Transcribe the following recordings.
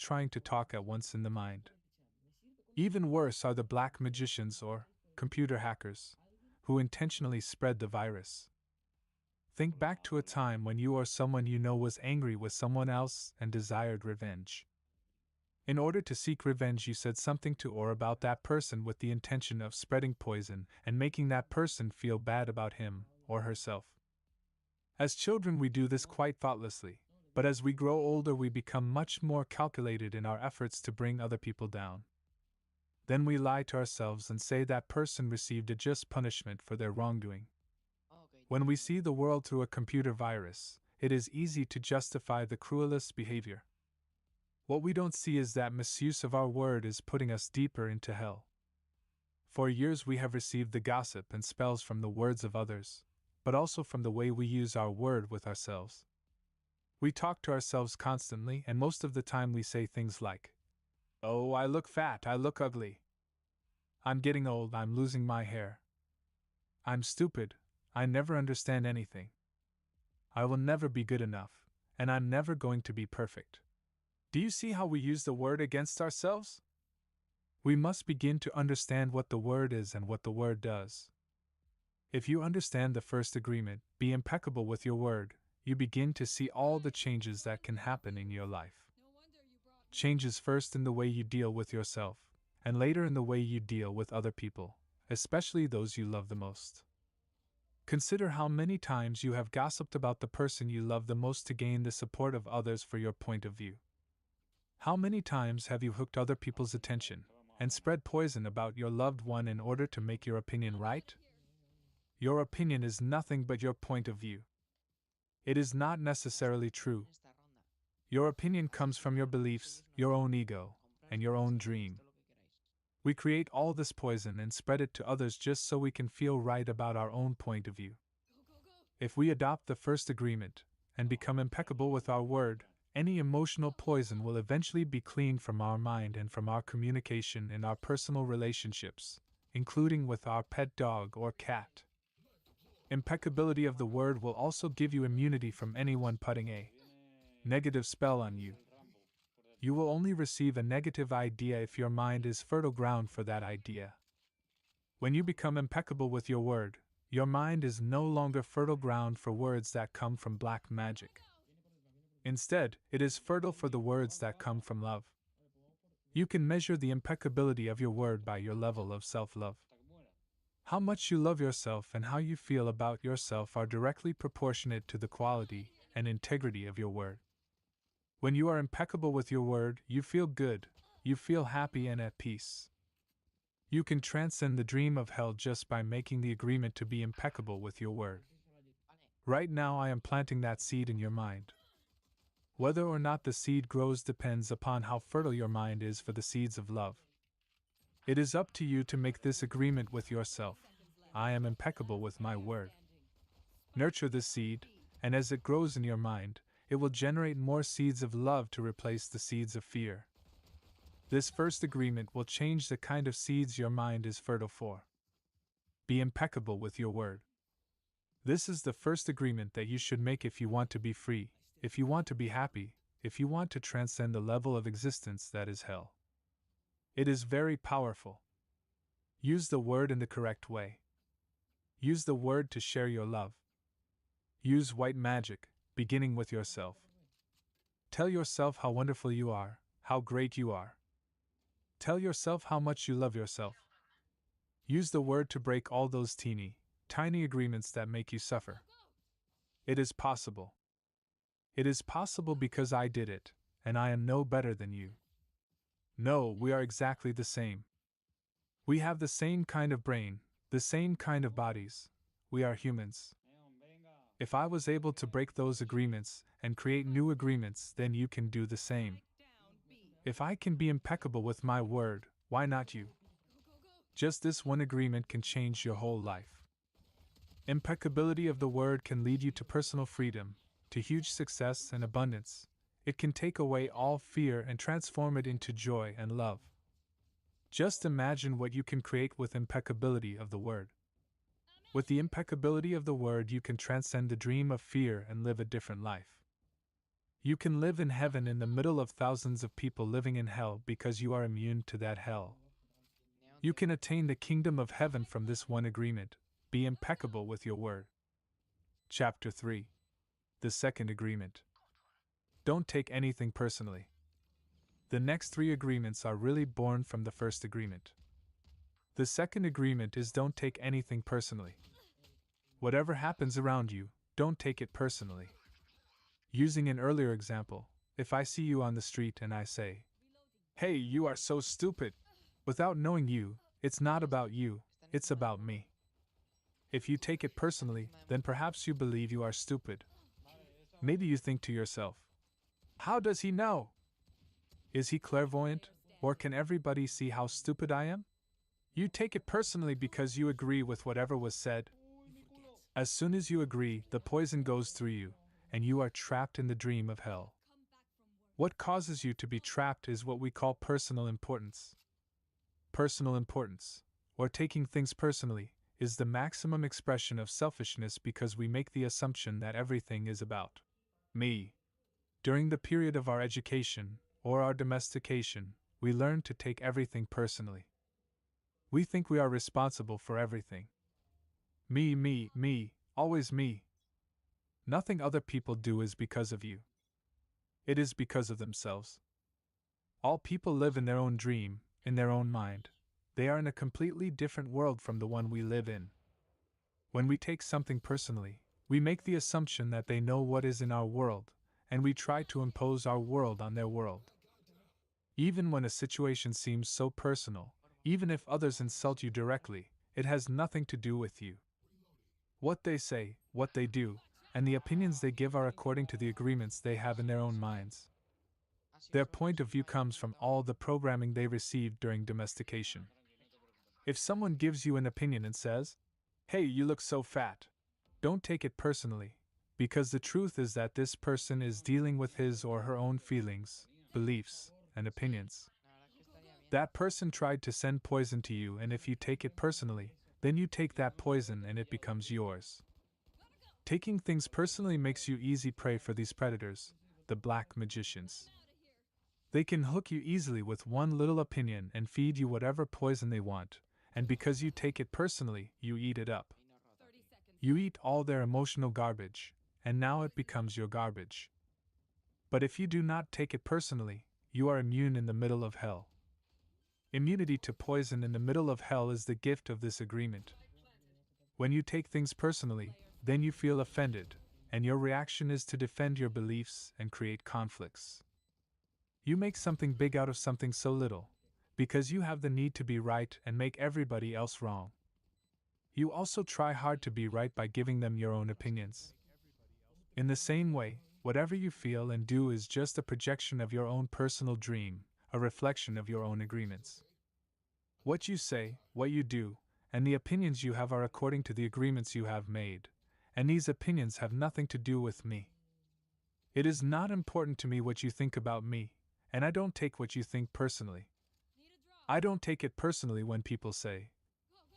trying to talk at once in the mind. Even worse are the black magicians or computer hackers who intentionally spread the virus. Think back to a time when you or someone you know was angry with someone else and desired revenge. In order to seek revenge, you said something to or about that person with the intention of spreading poison and making that person feel bad about him or herself. As children, we do this quite thoughtlessly, but as we grow older, we become much more calculated in our efforts to bring other people down. Then we lie to ourselves and say that person received a just punishment for their wrongdoing. When we see the world through a computer virus, it is easy to justify the cruelest behavior. What we don't see is that misuse of our word is putting us deeper into hell. For years we have received the gossip and spells from the words of others, but also from the way we use our word with ourselves. We talk to ourselves constantly, and most of the time we say things like, "Oh, I look fat, I look ugly. I'm getting old, I'm losing my hair. I'm stupid, I never understand anything. I will never be good enough, and I'm never going to be perfect." Do you see how we use the word against ourselves? We must begin to understand what the word is and what the word does. If you understand the first agreement, be impeccable with your word, you begin to see all the changes that can happen in your life. Changes first in the way you deal with yourself, and later in the way you deal with other people, especially those you love the most. Consider how many times you have gossiped about the person you love the most to gain the support of others for your point of view. How many times have you hooked other people's attention and spread poison about your loved one in order to make your opinion right? Your opinion is nothing but your point of view. It is not necessarily true. Your opinion comes from your beliefs, your own ego, and your own dream. We create all this poison and spread it to others just so we can feel right about our own point of view. If we adopt the first agreement and become impeccable with our word, any emotional poison will eventually be cleaned from our mind and from our communication in our personal relationships, including with our pet dog or cat. Impeccability of the word will also give you immunity from anyone putting a negative spell on you. You will only receive a negative idea if your mind is fertile ground for that idea. When you become impeccable with your word, your mind is no longer fertile ground for words that come from black magic. Instead, it is fertile for the words that come from love. You can measure the impeccability of your word by your level of self-love. How much you love yourself and how you feel about yourself are directly proportionate to the quality and integrity of your word. When you are impeccable with your word, you feel good, you feel happy and at peace. You can transcend the dream of hell just by making the agreement to be impeccable with your word. Right now I am planting that seed in your mind. Whether or not the seed grows depends upon how fertile your mind is for the seeds of love. It is up to you to make this agreement with yourself. I am impeccable with my word. Nurture this seed, and as it grows in your mind, it will generate more seeds of love to replace the seeds of fear. This first agreement will change the kind of seeds your mind is fertile for. Be impeccable with your word. This is the first agreement that you should make if you want to be free, if you want to be happy, if you want to transcend the level of existence that is hell. It is very powerful. Use the word in the correct way. Use the word to share your love. Use white magic, beginning with yourself. Tell yourself how wonderful you are, how great you are. Tell yourself how much you love yourself. Use the word to break all those tiny agreements that make you suffer. It is possible. It is possible because I did it, and I am no better than you. No, we are exactly the same. We have the same kind of brain, the same kind of bodies. We are humans. If I was able to break those agreements and create new agreements, then you can do the same. If I can be impeccable with my word, why not you? Just this one agreement can change your whole life. Impeccability of the word can lead you to personal freedom, to huge success and abundance. It can take away all fear and transform it into joy and love. Just imagine what you can create with impeccability of the word. With the impeccability of the word, you can transcend the dream of fear and live a different life. You can live in heaven in the middle of thousands of people living in hell because you are immune to that hell. You can attain the kingdom of heaven from this one agreement. Be impeccable with your word. Chapter 3. The second agreement. Don't take anything personally. The next three agreements are really born from the first agreement. The second agreement is don't take anything personally. Whatever happens around you, don't take it personally. Using an earlier example, if I see you on the street and I say, "Hey, you are so stupid," without knowing you, it's not about you, it's about me. If you take it personally, then perhaps you believe you are stupid. Maybe you think to yourself, "How does he know? Is he clairvoyant, or can everybody see how stupid I am?" You take it personally because you agree with whatever was said. As soon as you agree, the poison goes through you, and you are trapped in the dream of hell. What causes you to be trapped is what we call personal importance. Personal importance, or taking things personally, is the maximum expression of selfishness because we make the assumption that everything is about me. During the period of our education, or our domestication, we learn to take everything personally. We think we are responsible for everything. Me, always me. Nothing other people do is because of you. It is because of themselves. All people live in their own dream, in their own mind. They are in a completely different world from the one we live in. When we take something personally, we make the assumption that they know what is in our world, and we try to impose our world on their world. Even when a situation seems so personal, even if others insult you directly, it has nothing to do with you. What they say, what they do, and the opinions they give are according to the agreements they have in their own minds. Their point of view comes from all the programming they received during domestication. If someone gives you an opinion and says, "Hey, you look so fat," don't take it personally, because the truth is that this person is dealing with his or her own feelings, beliefs, and opinions. That person tried to send poison to you, and if you take it personally, then you take that poison and it becomes yours. Taking things personally makes you easy prey for these predators, the black magicians. They can hook you easily with one little opinion and feed you whatever poison they want, and because you take it personally, you eat it up. You eat all their emotional garbage, and now it becomes your garbage. But if you do not take it personally, you are immune in the middle of hell. Immunity to poison in the middle of hell is the gift of this agreement. When you take things personally, then you feel offended, and your reaction is to defend your beliefs and create conflicts. You make something big out of something so little, because you have the need to be right and make everybody else wrong. You also try hard to be right by giving them your own opinions. In the same way, whatever you feel and do is just a projection of your own personal dream, a reflection of your own agreements. What you say, what you do, and the opinions you have are according to the agreements you have made, and these opinions have nothing to do with me. It is not important to me what you think about me, and I don't take what you think personally. I don't take it personally when people say,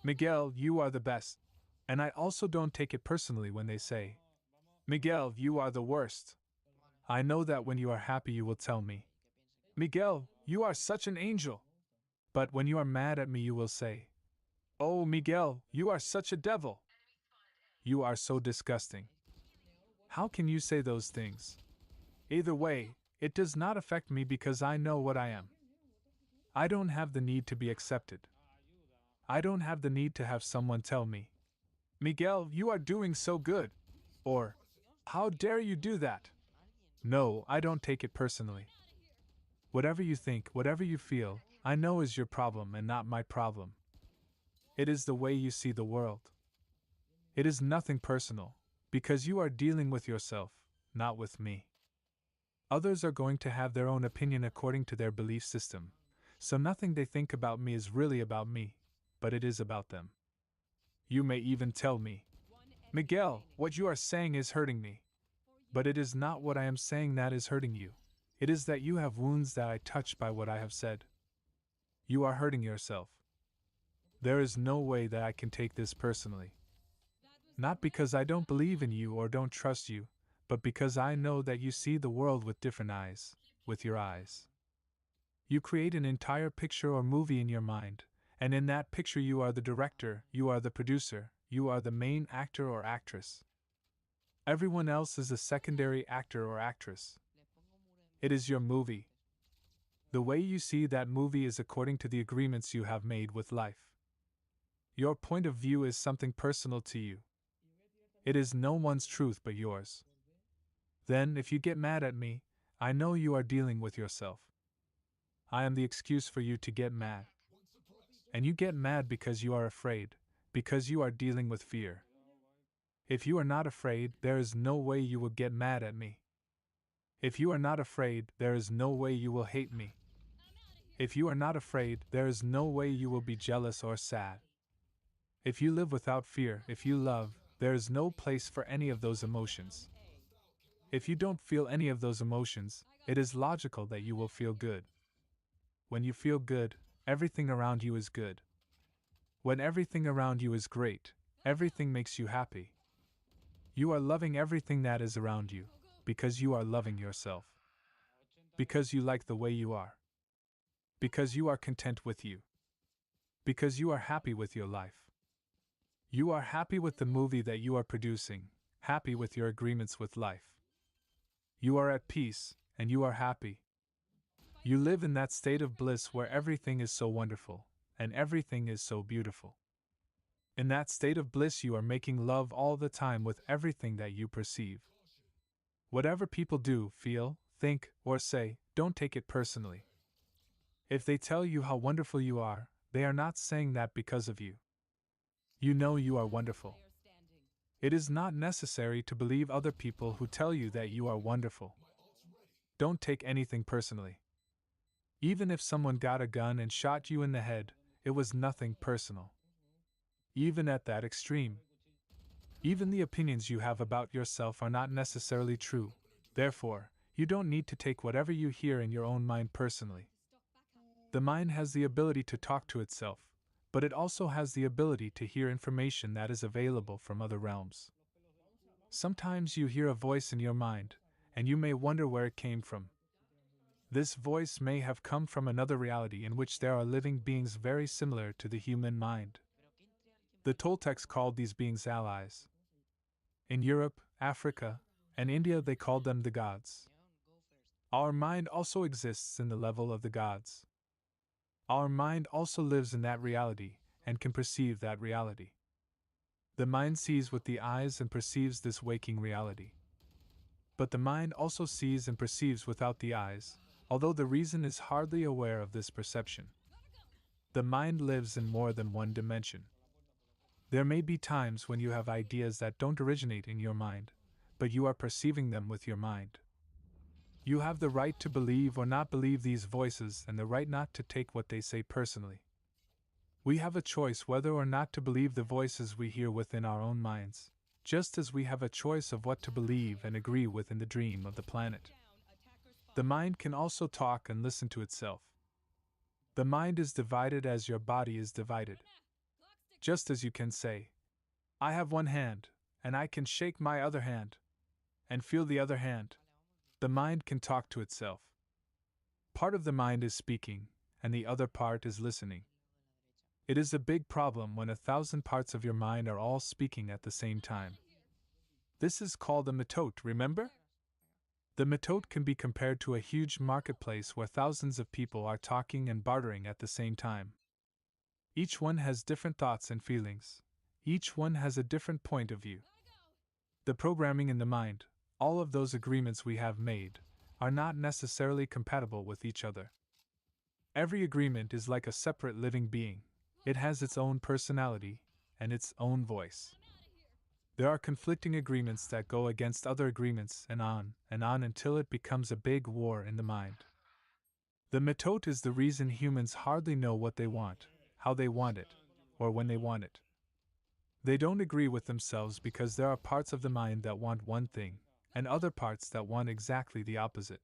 "Miguel, you are the best," and I also don't take it personally when they say, "Miguel, you are the worst." I know that when you are happy you will tell me, "Miguel, you are such an angel." But when you are mad at me you will say, "Oh, Miguel, you are such a devil. You are so disgusting." How can you say those things? Either way, it does not affect me because I know what I am. I don't have the need to be accepted. I don't have the need to have someone tell me, "Miguel, you are doing so good," or, "How dare you do that?" No, I don't take it personally. Whatever you think, whatever you feel, I know is your problem and not my problem. It is the way you see the world. It is nothing personal, because you are dealing with yourself, not with me. Others are going to have their own opinion according to their belief system, so nothing they think about me is really about me, but it is about them. You may even tell me, "Miguel, what you are saying is hurting me." But it is not what I am saying that is hurting you. It is that you have wounds that I touch by what I have said. You are hurting yourself. There is no way that I can take this personally. Not because I don't believe in you or don't trust you, but because I know that you see the world with different eyes, with your eyes. You create an entire picture or movie in your mind, and in that picture you are the director, you are the producer, you are the main actor or actress. Everyone else is a secondary actor or actress. It is your movie. The way you see that movie is according to the agreements you have made with life. Your point of view is something personal to you. It is no one's truth but yours. Then, if you get mad at me, I know you are dealing with yourself. I am the excuse for you to get mad. And you get mad because you are afraid, because you are dealing with fear. If you are not afraid, there is no way you will get mad at me. If you are not afraid, there is no way you will hate me. If you are not afraid, there is no way you will be jealous or sad. If you live without fear, if you love, there is no place for any of those emotions. If you don't feel any of those emotions, it is logical that you will feel good. When you feel good, everything around you is good. When everything around you is great, everything makes you happy. You are loving everything that is around you, because you are loving yourself. Because you like the way you are. Because you are content with you. Because you are happy with your life. You are happy with the movie that you are producing, happy with your agreements with life. You are at peace, and you are happy. You live in that state of bliss where everything is so wonderful, and everything is so beautiful. In that state of bliss, you are making love all the time with everything that you perceive. Whatever people do, feel, think, or say, don't take it personally. If they tell you how wonderful you are, they are not saying that because of you. You know you are wonderful. It is not necessary to believe other people who tell you that you are wonderful. Don't take anything personally. Even if someone got a gun and shot you in the head, it was nothing personal. Even at that extreme. Even the opinions you have about yourself are not necessarily true. Therefore, you don't need to take whatever you hear in your own mind personally. The mind has the ability to talk to itself, but it also has the ability to hear information that is available from other realms. Sometimes you hear a voice in your mind, and you may wonder where it came from. This voice may have come from another reality in which there are living beings very similar to the human mind. The Toltecs called these beings allies. In Europe, Africa, and India they called them the gods. Our mind also exists in the level of the gods. Our mind also lives in that reality, and can perceive that reality. The mind sees with the eyes and perceives this waking reality. But the mind also sees and perceives without the eyes, although the reason is hardly aware of this perception. The mind lives in more than one dimension. There may be times when you have ideas that don't originate in your mind, but you are perceiving them with your mind. You have the right to believe or not believe these voices and the right not to take what they say personally. We have a choice whether or not to believe the voices we hear within our own minds, just as we have a choice of what to believe and agree with in the dream of the planet. The mind can also talk and listen to itself. The mind is divided as your body is divided. Just as you can say, I have one hand, and I can shake my other hand, and feel the other hand. The mind can talk to itself. Part of the mind is speaking, and the other part is listening. It is a big problem when 1,000 parts of your mind are all speaking at the same time. This is called a metote, remember? The metote can be compared to a huge marketplace where thousands of people are talking and bartering at the same time. Each one has different thoughts and feelings. Each one has a different point of view. The programming in the mind, all of those agreements we have made, are not necessarily compatible with each other. Every agreement is like a separate living being. It has its own personality and its own voice. There are conflicting agreements that go against other agreements and on until it becomes a big war in the mind. The metote is the reason humans hardly know what they want, how they want it, or when they want it. They don't agree with themselves because there are parts of the mind that want one thing, and other parts that want exactly the opposite.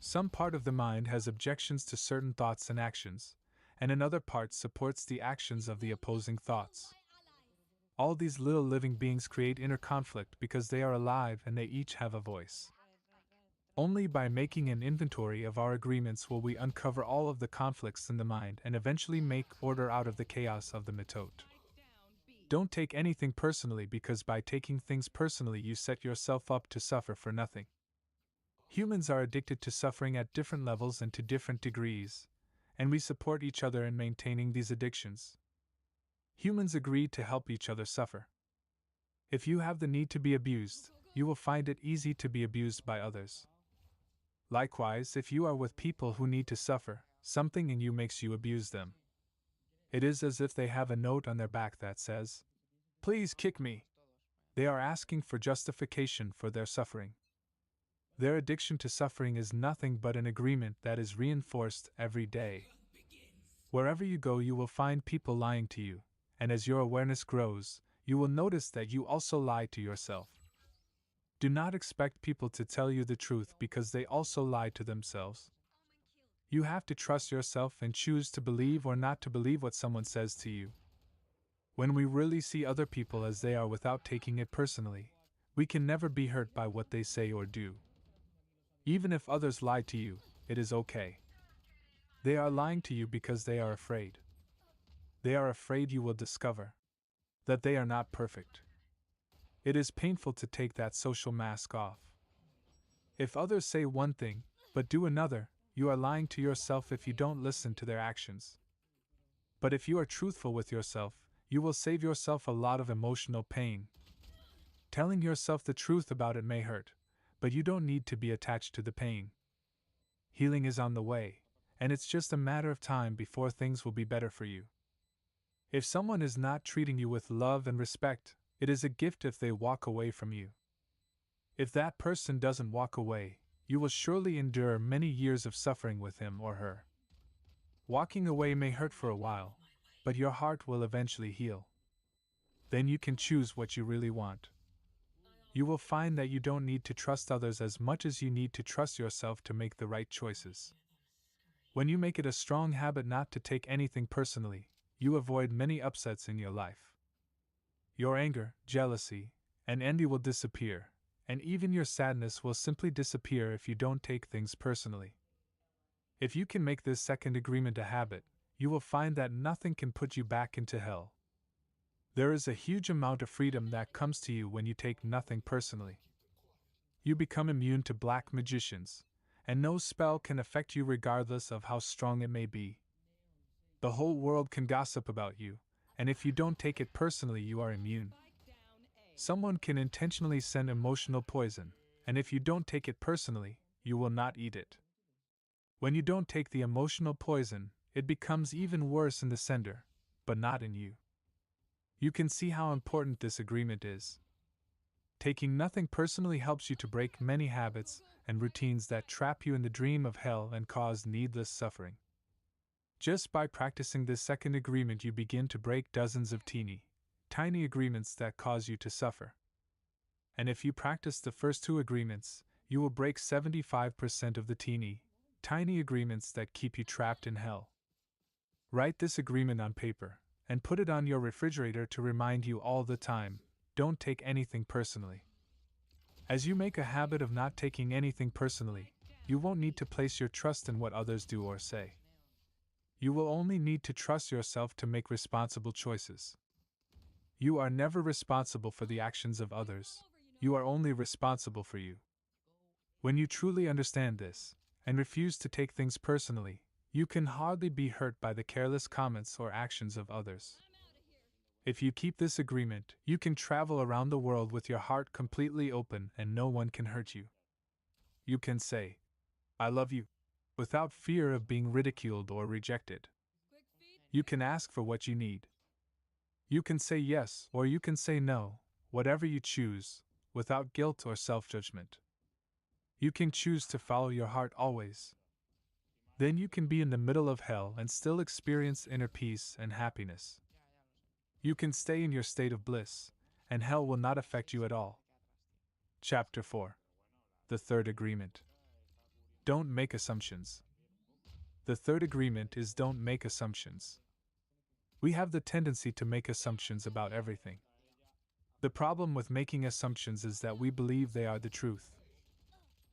Some part of the mind has objections to certain thoughts and actions, and another part supports the actions of the opposing thoughts. All these little living beings create inner conflict because they are alive and they each have a voice. Only by making an inventory of our agreements will we uncover all of the conflicts in the mind and eventually make order out of the chaos of the mitote. Don't take anything personally, because by taking things personally you set yourself up to suffer for nothing. Humans are addicted to suffering at different levels and to different degrees, and we support each other in maintaining these addictions. Humans agree to help each other suffer. If you have the need to be abused, you will find it easy to be abused by others. Likewise, if you are with people who need to suffer, something in you makes you abuse them. It is as if they have a note on their back that says, "Please kick me." They are asking for justification for their suffering. Their addiction to suffering is nothing but an agreement that is reinforced every day. Wherever you go, you will find people lying to you, and as your awareness grows, you will notice that you also lie to yourself. Do not expect people to tell you the truth, because they also lie to themselves. You have to trust yourself and choose to believe or not to believe what someone says to you. When we really see other people as they are without taking it personally, we can never be hurt by what they say or do. Even if others lie to you, it is okay. They are lying to you because they are afraid. They are afraid you will discover that they are not perfect. It is painful to take that social mask off. If others say one thing, but do another, you are lying to yourself if you don't listen to their actions. But if you are truthful with yourself, you will save yourself a lot of emotional pain. Telling yourself the truth about it may hurt, but you don't need to be attached to the pain. Healing is on the way, and it's just a matter of time before things will be better for you. If someone is not treating you with love and respect, it is a gift if they walk away from you. If that person doesn't walk away, you will surely endure many years of suffering with him or her. Walking away may hurt for a while, but your heart will eventually heal. Then you can choose what you really want. You will find that you don't need to trust others as much as you need to trust yourself to make the right choices. When you make it a strong habit not to take anything personally, you avoid many upsets in your life. Your anger, jealousy, and envy will disappear, and even your sadness will simply disappear if you don't take things personally. If you can make this second agreement a habit, you will find that nothing can put you back into hell. There is a huge amount of freedom that comes to you when you take nothing personally. You become immune to black magicians, and no spell can affect you regardless of how strong it may be. The whole world can gossip about you, and if you don't take it personally, you are immune. Someone can intentionally send emotional poison, and if you don't take it personally, you will not eat it. When you don't take the emotional poison, it becomes even worse in the sender, but not in you. You can see how important this agreement is. Taking nothing personally helps you to break many habits and routines that trap you in the dream of hell and cause needless suffering. Just by practicing this second agreement, you begin to break dozens of tiny agreements that cause you to suffer. And if you practice the first two agreements, you will break 75% of the tiny agreements that keep you trapped in hell. Write this agreement on paper and put it on your refrigerator to remind you all the time: don't take anything personally. As you make a habit of not taking anything personally, you won't need to place your trust in what others do or say. You will only need to trust yourself to make responsible choices. You are never responsible for the actions of others. You are only responsible for you. When you truly understand this, and refuse to take things personally, you can hardly be hurt by the careless comments or actions of others. If you keep this agreement, you can travel around the world with your heart completely open and no one can hurt you. You can say, "I love you," without fear of being ridiculed or rejected. You can ask for what you need. You can say yes or you can say no, whatever you choose, without guilt or self-judgment. You can choose to follow your heart always. Then you can be in the middle of hell and still experience inner peace and happiness. You can stay in your state of bliss, and hell will not affect you at all. Chapter 4. The Third Agreement. Don't make assumptions. The third agreement is don't make assumptions. We have the tendency to make assumptions about everything. The problem with making assumptions is that we believe they are the truth.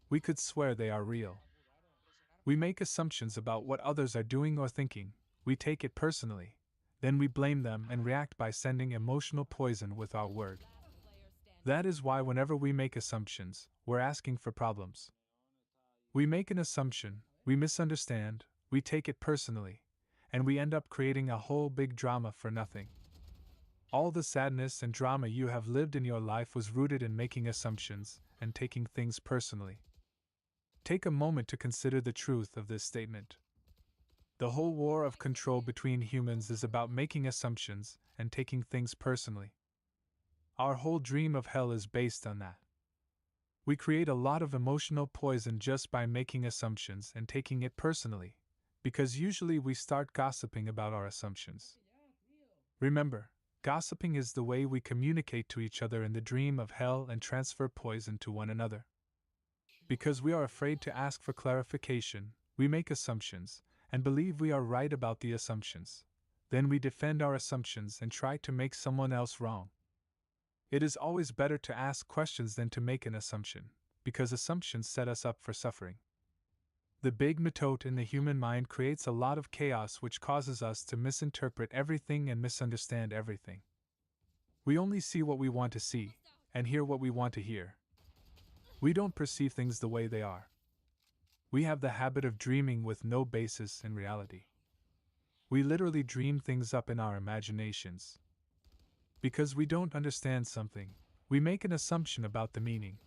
We could swear they are real. We make assumptions about what others are doing or thinking, we take it personally, then we blame them and react by sending emotional poison with our word. That is why whenever we make assumptions, we're asking for problems. We make an assumption, we misunderstand, we take it personally, and we end up creating a whole big drama for nothing. All the sadness and drama you have lived in your life was rooted in making assumptions and taking things personally. Take a moment to consider the truth of this statement. The whole war of control between humans is about making assumptions and taking things personally. Our whole dream of hell is based on that. We create a lot of emotional poison just by making assumptions and taking it personally, because usually we start gossiping about our assumptions. Remember, gossiping is the way we communicate to each other in the dream of hell and transfer poison to one another. Because we are afraid to ask for clarification, we make assumptions and believe we are right about the assumptions. Then we defend our assumptions and try to make someone else wrong. It is always better to ask questions than to make an assumption, because assumptions set us up for suffering. The big method in the human mind creates a lot of chaos which causes us to misinterpret everything and misunderstand everything. We only see what we want to see, and hear what we want to hear. We don't perceive things the way they are. We have the habit of dreaming with no basis in reality. We literally dream things up in our imaginations. Because we don't understand something, we make an assumption about the meaning,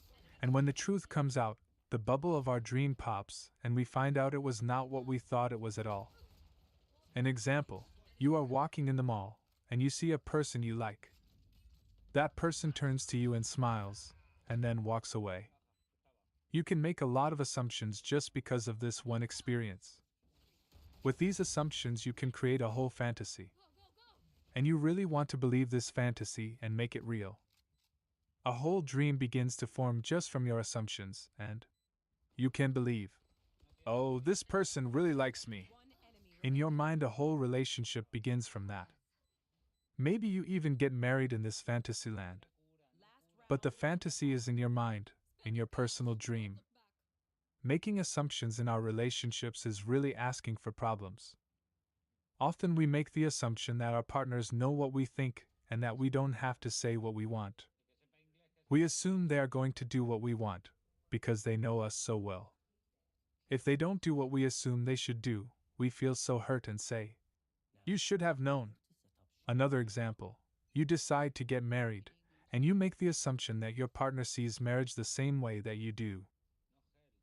and when the truth comes out, the bubble of our dream pops and we find out it was not what we thought it was at all. An example: you are walking in the mall, and you see a person you like. That person turns to you and smiles, and then walks away. You can make a lot of assumptions just because of this one experience. With these assumptions you can create a whole fantasy. And you really want to believe this fantasy and make it real. A whole dream begins to form just from your assumptions, and you can believe, oh, this person really likes me. In your mind, a whole relationship begins from that. Maybe you even get married in this fantasy land. But the fantasy is in your mind, in your personal dream. Making assumptions in our relationships is really asking for problems. Often we make the assumption that our partners know what we think and that we don't have to say what we want. We assume they are going to do what we want, because they know us so well. If they don't do what we assume they should do, we feel so hurt and say, "You should have known." Another example: you decide to get married, and you make the assumption that your partner sees marriage the same way that you do.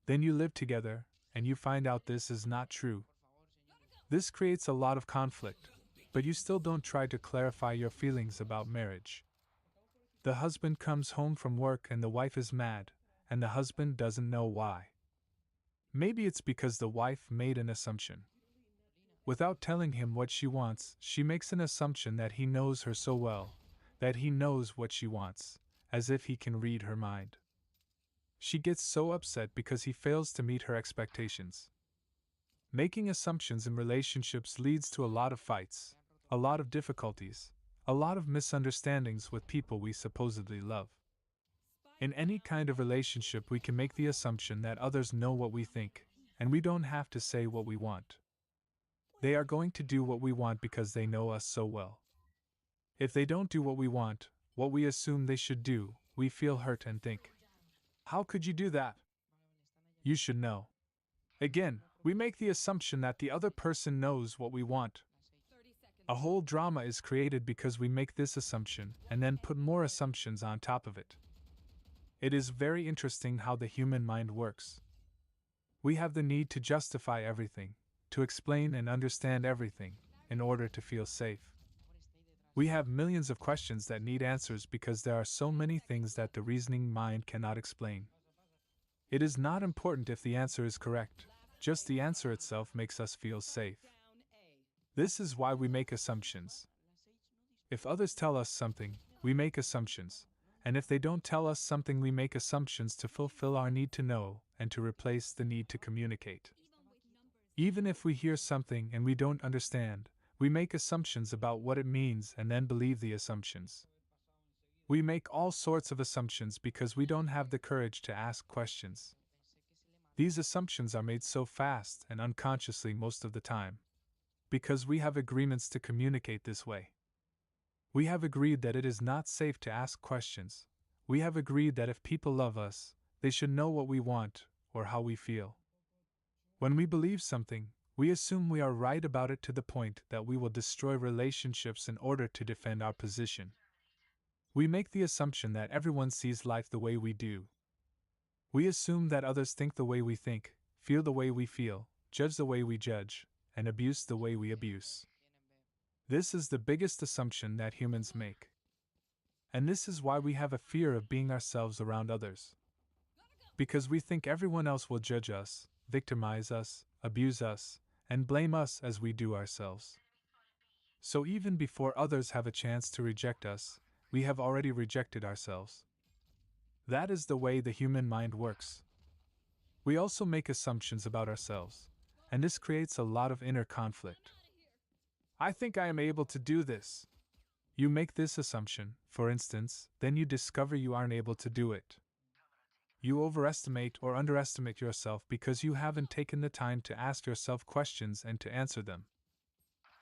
Then you live together, and you find out this is not true. This creates a lot of conflict, but you still don't try to clarify your feelings about marriage. The husband comes home from work and the wife is mad, and the husband doesn't know why. Maybe it's because the wife made an assumption. Without telling him what she wants, she makes an assumption that he knows her so well, that he knows what she wants, as if he can read her mind. She gets so upset because he fails to meet her expectations. Making assumptions in relationships leads to a lot of fights, a lot of difficulties, a lot of misunderstandings with people we supposedly love. In any kind of relationship, we can make the assumption that others know what we think, and we don't have to say what we want. They are going to do what we want because they know us so well. If they don't do what we want, what we assume they should do, we feel hurt and think, "How could you do that?" You should know. Again, we make the assumption that the other person knows what we want. A whole drama is created because we make this assumption and then put more assumptions on top of it. It is very interesting how the human mind works. We have the need to justify everything, to explain and understand everything, in order to feel safe. We have millions of questions that need answers because there are so many things that the reasoning mind cannot explain. It is not important if the answer is correct, just the answer itself makes us feel safe. This is why we make assumptions. If others tell us something, we make assumptions, and if they don't tell us something, we make assumptions to fulfill our need to know and to replace the need to communicate. Even if we hear something and we don't understand, we make assumptions about what it means and then believe the assumptions. We make all sorts of assumptions because we don't have the courage to ask questions. These assumptions are made so fast and unconsciously most of the time, because we have agreements to communicate this way. We have agreed that it is not safe to ask questions. We have agreed that if people love us, they should know what we want or how we feel. When we believe something, we assume we are right about it to the point that we will destroy relationships in order to defend our position. We make the assumption that everyone sees life the way we do. We assume that others think the way we think, feel the way we feel, judge the way we judge, and abuse the way we abuse. This is the biggest assumption that humans make. And this is why we have a fear of being ourselves around others. Because we think everyone else will judge us, victimize us, abuse us, and blame us as we do ourselves. So even before others have a chance to reject us, we have already rejected ourselves. That is the way the human mind works. We also make assumptions about ourselves, and this creates a lot of inner conflict. I think I am able to do this. You make this assumption, for instance, then you discover you aren't able to do it. You overestimate or underestimate yourself because you haven't taken the time to ask yourself questions and to answer them.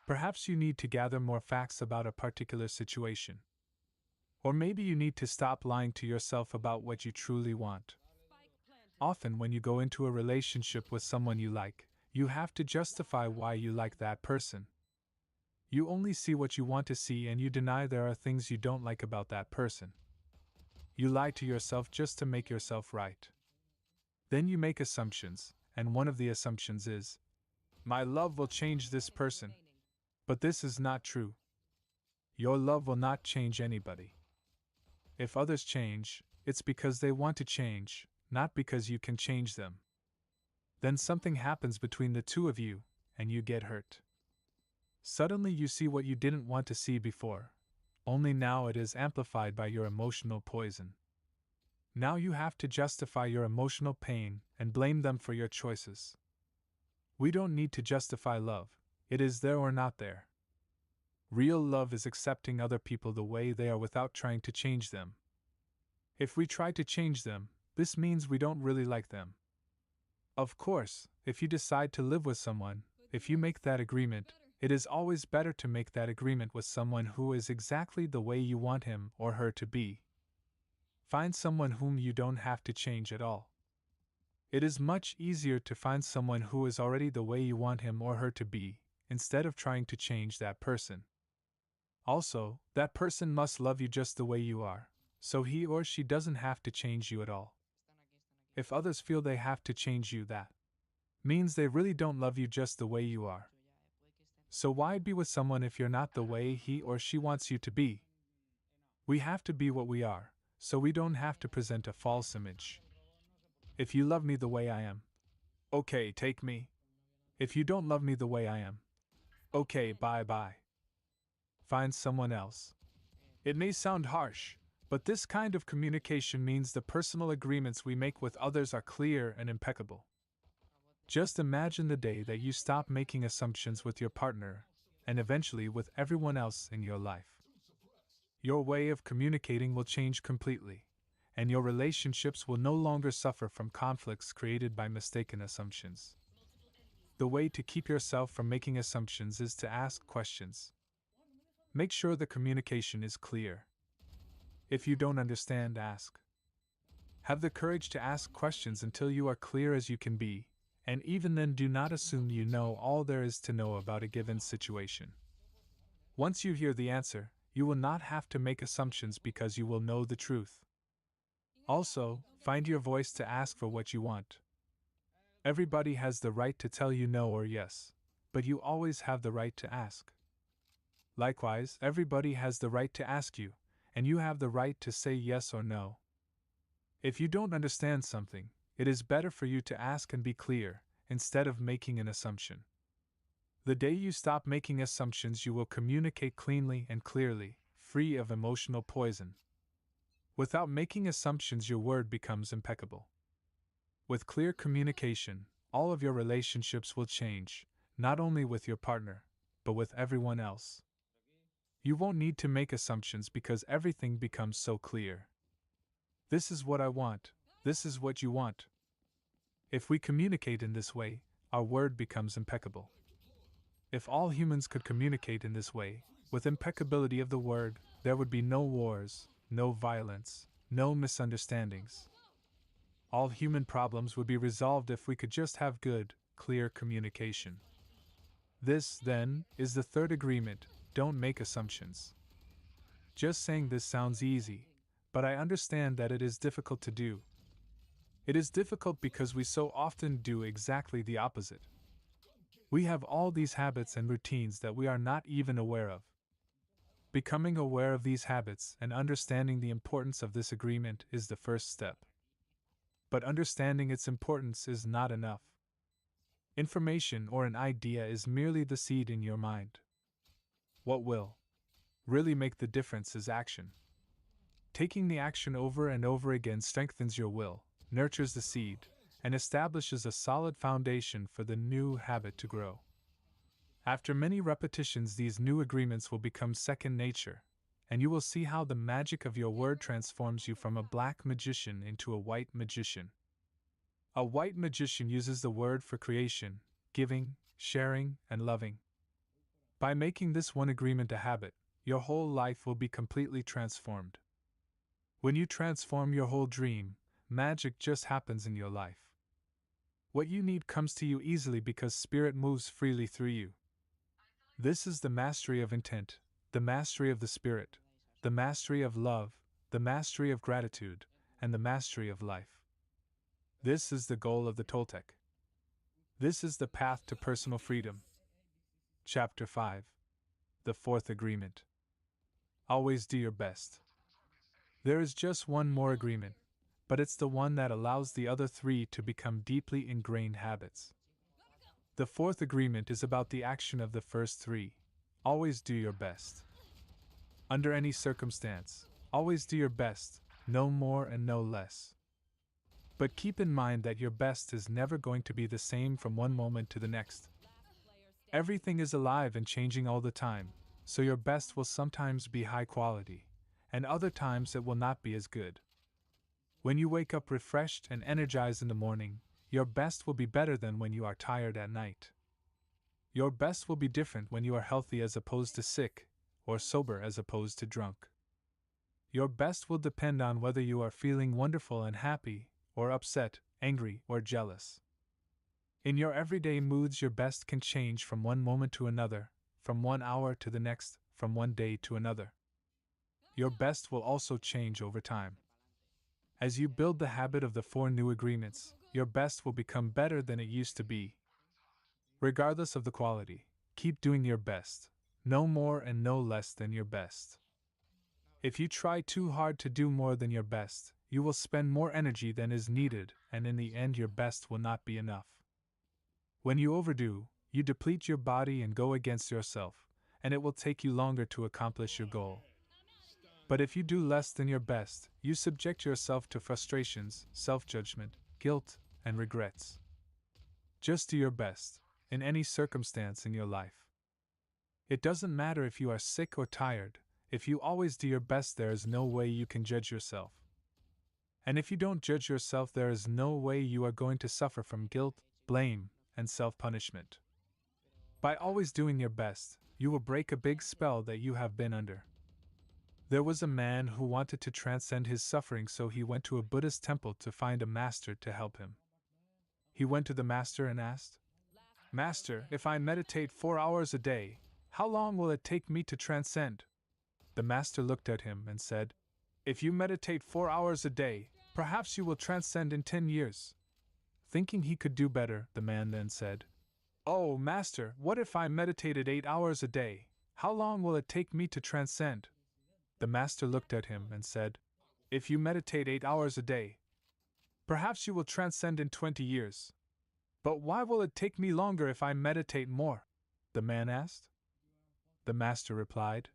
Perhaps you need to gather more facts about a particular situation. Or maybe you need to stop lying to yourself about what you truly want. Often, when you go into a relationship with someone you like, you have to justify why you like that person. You only see what you want to see and you deny there are things you don't like about that person. You lie to yourself just to make yourself right. Then you make assumptions, and one of the assumptions is, my love will change this person. But this is not true. Your love will not change anybody. If others change, it's because they want to change, not because you can change them. Then something happens between the two of you, and you get hurt. Suddenly you see what you didn't want to see before, only now it is amplified by your emotional poison. Now you have to justify your emotional pain and blame them for your choices. We don't need to justify love, it is there or not there. Real love is accepting other people the way they are without trying to change them. If we try to change them, this means we don't really like them. Of course, if you decide to live with someone, if you make that agreement, it is always better to make that agreement with someone who is exactly the way you want him or her to be. Find someone whom you don't have to change at all. It is much easier to find someone who is already the way you want him or her to be, instead of trying to change that person. Also, that person must love you just the way you are, so he or she doesn't have to change you at all. If others feel they have to change you, that means they really don't love you just the way you are. So why be with someone if you're not the way he or she wants you to be? We have to be what we are, so we don't have to present a false image. If you love me the way I am, okay, take me. If you don't love me the way I am, okay, bye-bye. Find someone else. It may sound harsh, but this kind of communication means the personal agreements we make with others are clear and impeccable. Just imagine the day that you stop making assumptions with your partner, and eventually with everyone else in your life. Your way of communicating will change completely, and your relationships will no longer suffer from conflicts created by mistaken assumptions. The way to keep yourself from making assumptions is to ask questions. Make sure the communication is clear. If you don't understand, ask. Have the courage to ask questions until you are clear as you can be, and even then do not assume you know all there is to know about a given situation. Once you hear the answer, you will not have to make assumptions because you will know the truth. Also, find your voice to ask for what you want. Everybody has the right to tell you no or yes, but you always have the right to ask. Likewise, everybody has the right to ask you, and you have the right to say yes or no. If you don't understand something, it is better for you to ask and be clear, instead of making an assumption. The day you stop making assumptions, you will communicate cleanly and clearly, free of emotional poison. Without making assumptions, your word becomes impeccable. With clear communication, all of your relationships will change, not only with your partner, but with everyone else. You won't need to make assumptions because everything becomes so clear. This is what I want. This is what you want. If we communicate in this way, our word becomes impeccable. If all humans could communicate in this way, with impeccability of the word, there would be no wars, no violence, no misunderstandings. All human problems would be resolved if we could just have good, clear communication. This, then, is the third agreement: don't make assumptions. Just saying this sounds easy, but I understand that it is difficult to do. It is difficult because we so often do exactly the opposite. We have all these habits and routines that we are not even aware of. Becoming aware of these habits and understanding the importance of this agreement is the first step. But understanding its importance is not enough. Information or an idea is merely the seed in your mind. What will really make the difference is action. Taking the action over and over again strengthens your will, nurtures the seed, and establishes a solid foundation for the new habit to grow. After many repetitions, these new agreements will become second nature, and you will see how the magic of your word transforms you from a black magician into a white magician. A white magician uses the word for creation, giving, sharing, and loving. By making this one agreement a habit, your whole life will be completely transformed. When you transform your whole dream, magic just happens in your life. What you need comes to you easily because Spirit moves freely through you. This is the mastery of intent, the mastery of the Spirit, the mastery of love, the mastery of gratitude, and the mastery of life. This is the goal of the Toltec. This is the path to personal freedom. Chapter 5. The Fourth Agreement. Always do your best. There is just one more agreement, but it's the one that allows the other three to become deeply ingrained habits. The fourth agreement is about the action of the first three. Always do your best. Under any circumstance, always do your best, no more and no less. But keep in mind that your best is never going to be the same from one moment to the next. Everything is alive and changing all the time, so your best will sometimes be high quality, and other times it will not be as good. When you wake up refreshed and energized in the morning, your best will be better than when you are tired at night. Your best will be different when you are healthy as opposed to sick, or sober as opposed to drunk. Your best will depend on whether you are feeling wonderful and happy, or upset, angry, or jealous. In your everyday moods, your best can change from one moment to another, from 1 hour to the next, from one day to another. Your best will also change over time. As you build the habit of the 4 new agreements, your best will become better than it used to be. Regardless of the quality, keep doing your best, no more and no less than your best. If you try too hard to do more than your best, you will spend more energy than is needed, and in the end your best will not be enough. When you overdo, you deplete your body and go against yourself, and it will take you longer to accomplish your goal. But if you do less than your best, you subject yourself to frustrations, self-judgment, guilt, and regrets. Just do your best, in any circumstance in your life. It doesn't matter if you are sick or tired, if you always do your best, there is no way you can judge yourself. And if you don't judge yourself, there is no way you are going to suffer from guilt, blame, and self-punishment. By always doing your best, you will break a big spell that you have been under. There was a man who wanted to transcend his suffering, so he went to a Buddhist temple to find a master to help him. He went to the master and asked, "Master, if I meditate 4 hours a day, how long will it take me to transcend?" The master looked at him and said, "If you meditate 4 hours a day, perhaps you will transcend in 10 years. Thinking he could do better, the man then said, "Oh, master, what if I meditated 8 hours a day? How long will it take me to transcend?" The master looked at him and said, "If you meditate 8 hours a day, perhaps you will transcend in 20 years. But why will it take me longer if I meditate more?" the man asked. The master replied,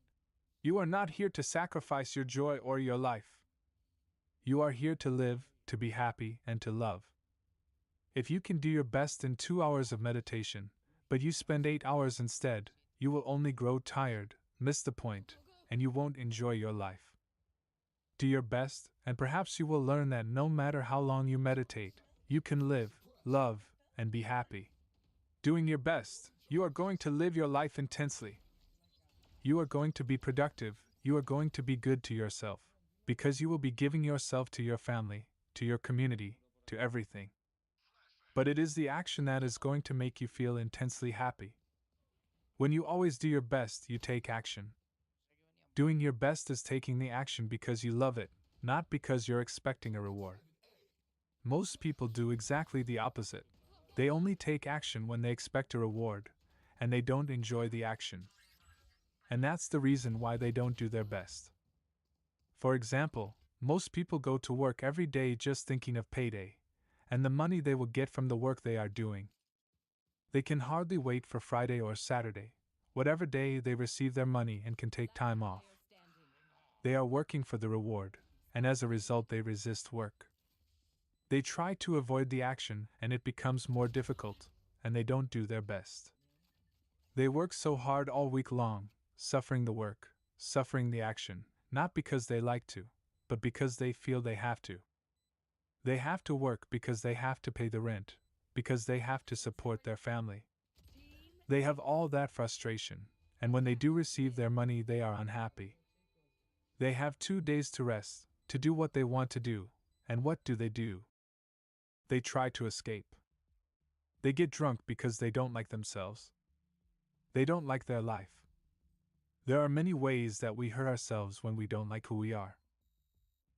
"You are not here to sacrifice your joy or your life. You are here to live, to be happy, and to love. If you can do your best in 2 hours of meditation, but you spend 8 hours instead, you will only grow tired, miss the point, and you won't enjoy your life. Do your best, and perhaps you will learn that no matter how long you meditate, you can live, love, and be happy. Doing your best, you are going to live your life intensely. You are going to be productive, you are going to be good to yourself, because you will be giving yourself to your family, to your community, to everything. But it is the action that is going to make you feel intensely happy. When you always do your best, you take action. Doing your best is taking the action because you love it, not because you're expecting a reward. Most people do exactly the opposite. They only take action when they expect a reward, and they don't enjoy the action. And that's the reason why they don't do their best. For example, most people go to work every day just thinking of payday, and the money they will get from the work they are doing. They can hardly wait for Friday or Saturday, whatever day they receive their money and can take time off. They are working for the reward, and as a result they resist work. They try to avoid the action and it becomes more difficult, and they don't do their best. They work so hard all week long, suffering the work, suffering the action, not because they like to, but because they feel they have to. They have to work because they have to pay the rent, because they have to support their family. They have all that frustration, and when they do receive their money they are unhappy. They have 2 days to rest, to do what they want to do, and what do? They try to escape. They get drunk because they don't like themselves. They don't like their life. There are many ways that we hurt ourselves when we don't like who we are.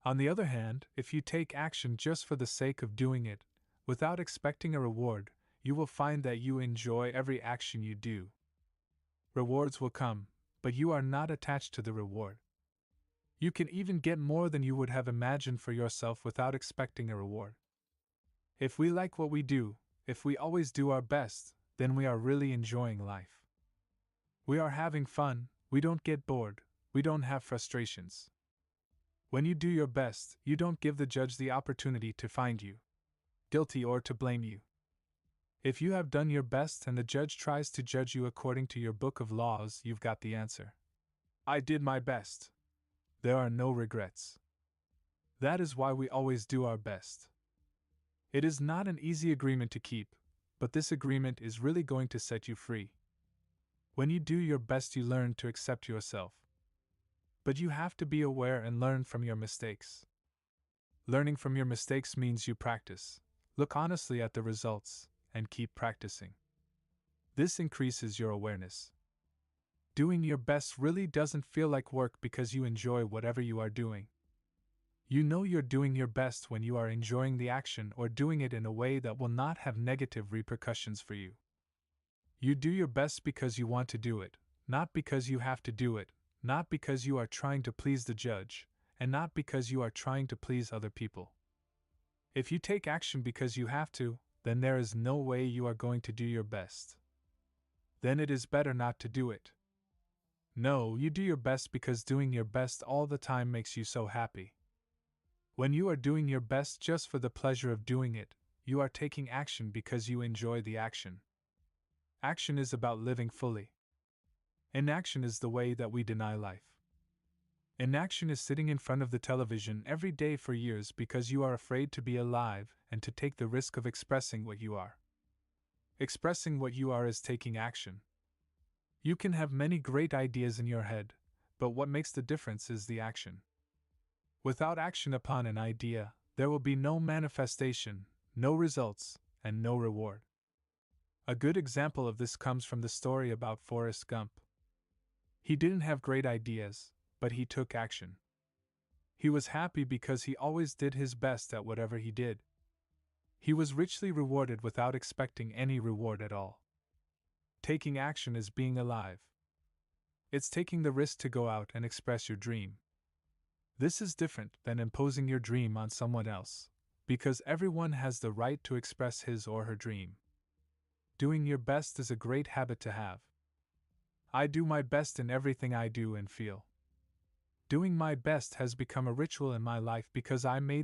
On the other hand, if you take action just for the sake of doing it, without expecting a reward, you will find that you enjoy every action you do. Rewards will come, but you are not attached to the reward. You can even get more than you would have imagined for yourself without expecting a reward. If we like what we do, if we always do our best, then we are really enjoying life. We are having fun, we don't get bored, we don't have frustrations. When you do your best, you don't give the judge the opportunity to find you guilty or to blame you. If you have done your best and the judge tries to judge you according to your book of laws, you've got the answer. I did my best. There are no regrets. That is why we always do our best. It is not an easy agreement to keep, but this agreement is really going to set you free. When you do your best, you learn to accept yourself. But you have to be aware and learn from your mistakes. Learning from your mistakes means you practice, look honestly at the results, and keep practicing. This increases your awareness. Doing your best really doesn't feel like work because you enjoy whatever you are doing. You know you're doing your best when you are enjoying the action or doing it in a way that will not have negative repercussions for you. You do your best because you want to do it, not because you have to do it, not because you are trying to please the judge, and not because you are trying to please other people. If you take action because you have to, then there is no way you are going to do your best. Then it is better not to do it. No, you do your best because doing your best all the time makes you so happy. When you are doing your best just for the pleasure of doing it, you are taking action because you enjoy the action. Action is about living fully. Inaction is the way that we deny life. Inaction is sitting in front of the television every day for years because you are afraid to be alive and to take the risk of expressing what you are. Expressing what you are is taking action. You can have many great ideas in your head, but what makes the difference is the action. Without action upon an idea, there will be no manifestation, no results, and no reward. A good example of this comes from the story about Forrest Gump. He didn't have great ideas, but he took action. He was happy because he always did his best at whatever he did. He was richly rewarded without expecting any reward at all. Taking action is being alive. It's taking the risk to go out and express your dream. This is different than imposing your dream on someone else, because everyone has the right to express his or her dream. Doing your best is a great habit to have. I do my best in everything I do and feel. Doing my best has become a ritual in my life because I made